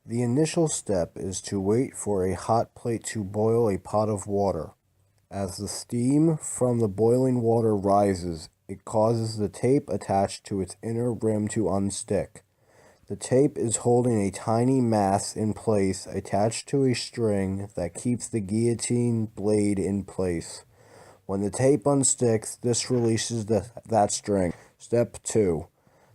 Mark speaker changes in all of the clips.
Speaker 1: The initial step is to wait for a hot plate to boil a pot of water. As the steam from the boiling water rises, it causes the tape attached to its inner rim to unstick. The tape is holding a tiny mass in place attached to a string that keeps the guillotine blade in place. When the tape unsticks, this releases that string. Step 2.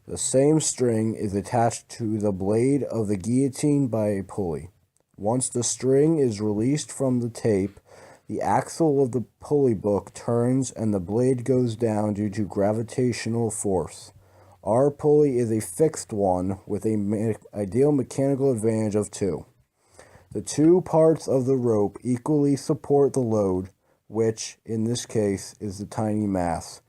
Speaker 1: The same string is attached to the blade of the guillotine by a pulley. Once the string is released from the tape, the axle of the pulley book turns and the blade goes down due to gravitational force. Our pulley is a fixed one with an ideal mechanical advantage of 2. The two parts of the rope equally support the load, which, in this case, is the tiny mass.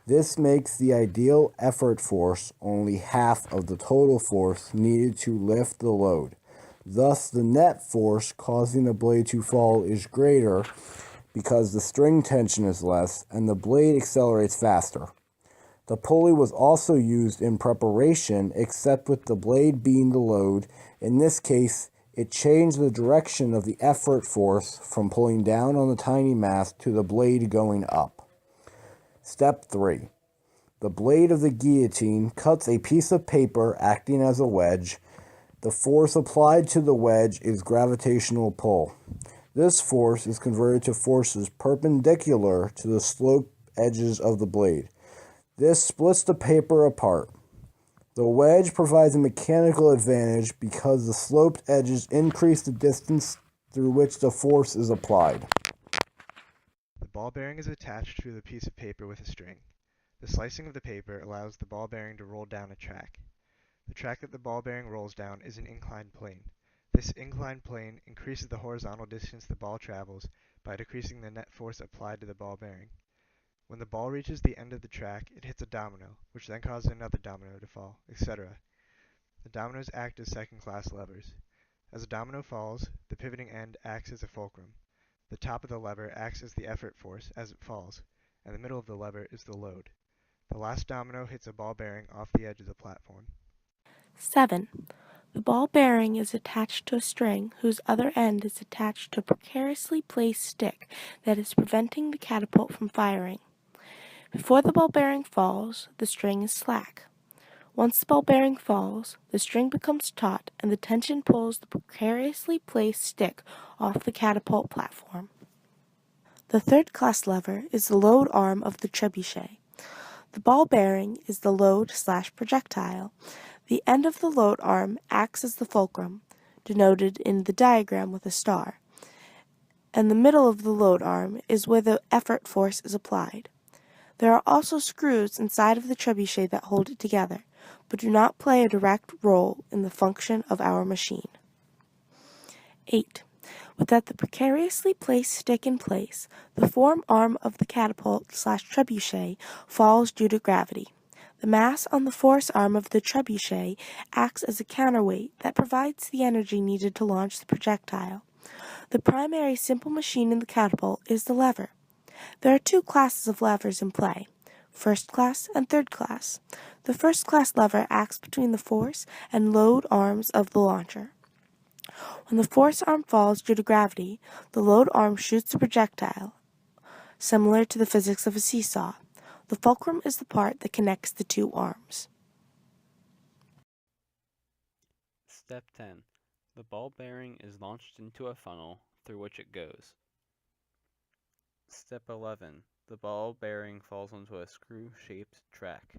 Speaker 1: This makes the ideal effort force only half of the total force needed to lift the load. Thus, the net force causing the blade to fall is greater because the string tension is less and the blade accelerates faster. The pulley was also used in preparation, except with the blade being the load. In this case, it changed the direction of the effort force from pulling down on the tiny mass to the blade going up. Step 3. The blade of the guillotine cuts a piece of paper acting as a wedge. The force applied to the wedge is gravitational pull. This force is converted to forces perpendicular to the sloped edges of the blade. This splits the paper apart. The wedge provides a mechanical advantage because the sloped edges increase the distance through which the force is applied.
Speaker 2: The ball bearing is attached to the piece of paper with a string. The slicing of the paper allows the ball bearing to roll down a track. The track that the ball bearing rolls down is an inclined plane. This inclined plane increases the horizontal distance the ball travels by decreasing the net force applied to the ball bearing. When the ball reaches the end of the track, it hits a domino, which then causes another domino to fall, etc. The dominoes act as second-class levers. As a domino falls, the pivoting end acts as a fulcrum. The top of the lever acts as the effort force as it falls, and the middle of the lever is the load. The last domino hits a ball bearing off the edge of the platform.
Speaker 3: 7. The ball bearing is attached to a string whose other end is attached to a precariously placed stick that is preventing the catapult from firing. Before the ball bearing falls, the string is slack. Once the ball bearing falls, the string becomes taut and the tension pulls the precariously placed stick off the catapult platform. The third-class lever is the load arm of the trebuchet. The ball bearing is the load/projectile. The end of the load arm acts as the fulcrum, denoted in the diagram with a star, and the middle of the load arm is where the effort force is applied. There are also screws inside of the trebuchet that hold it together, but do not play a direct role in the function of our machine. 8. Without the precariously placed stick in place, the forearm of the catapult/trebuchet falls due to gravity. The mass on the force arm of the trebuchet acts as a counterweight that provides the energy needed to launch the projectile. The primary simple machine in the catapult is the lever. There are two classes of levers in play, first class and third class. The first class lever acts between the force and load arms of the launcher. When the force arm falls due to gravity, the load arm shoots the projectile, similar to the physics of a seesaw. The fulcrum is the part that connects the two arms.
Speaker 4: Step 10. The ball bearing is launched into a funnel through which it goes. Step 11. The ball bearing falls onto a screw-shaped track.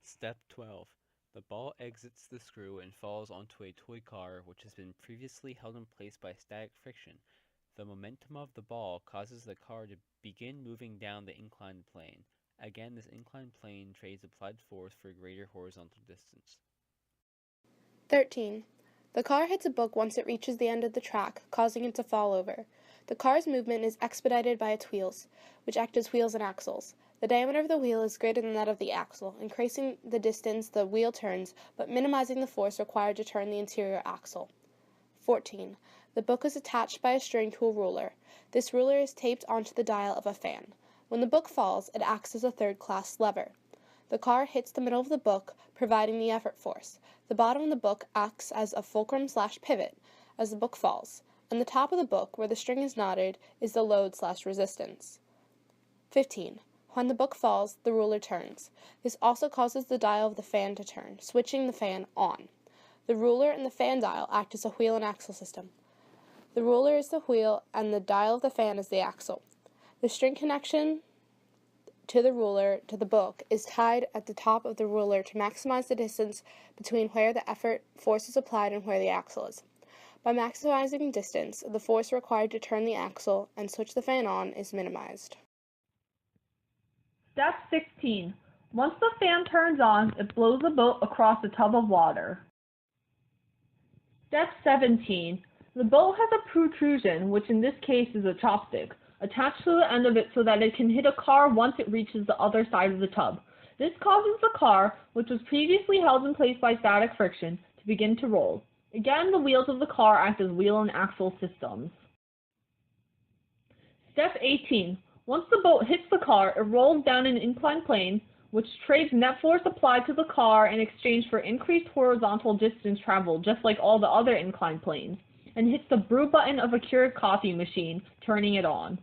Speaker 4: Step 12. The ball exits the screw and falls onto a toy car which has been previously held in place by static friction. The momentum of the ball causes the car to begin moving down the inclined plane. Again, this inclined plane trades applied force for greater horizontal distance.
Speaker 5: 13. The car hits a book once it reaches the end of the track, causing it to fall over. The car's movement is expedited by its wheels, which act as wheels and axles. The diameter of the wheel is greater than that of the axle, increasing the distance the wheel turns, but minimizing the force required to turn the interior axle. 14. The book is attached by a string to a ruler. This ruler is taped onto the dial of a fan. When the book falls, it acts as a third-class lever. The car hits the middle of the book, providing the effort force. The bottom of the book acts as a fulcrum/pivot as the book falls, and the top of the book, where the string is knotted, is the load/resistance. 15. When the book falls, the ruler turns. This also causes the dial of the fan to turn, switching the fan on. The ruler and the fan dial act as a wheel and axle system. The ruler is the wheel, and the dial of the fan is the axle. The string connection to the ruler to the book is tied at the top of the ruler to maximize the distance between where the effort force is applied and where the axle is. By maximizing distance, the force required to turn the axle and switch the fan on is minimized.
Speaker 6: Step 16. Once the fan turns on, it blows the boat across a tub of water. Step 17. The boat has a protrusion, which in this case is a chopstick, attached to the end of it so that it can hit a car once it reaches the other side of the tub. This causes the car, which was previously held in place by static friction, to begin to roll. Again, the wheels of the car act as wheel and axle systems. Step 18. Once the boat hits the car, it rolls down an inclined plane, which trades net force applied to the car in exchange for increased horizontal distance traveled, just like all the other inclined planes, and hits the brew button of a Keurig coffee machine, turning it on.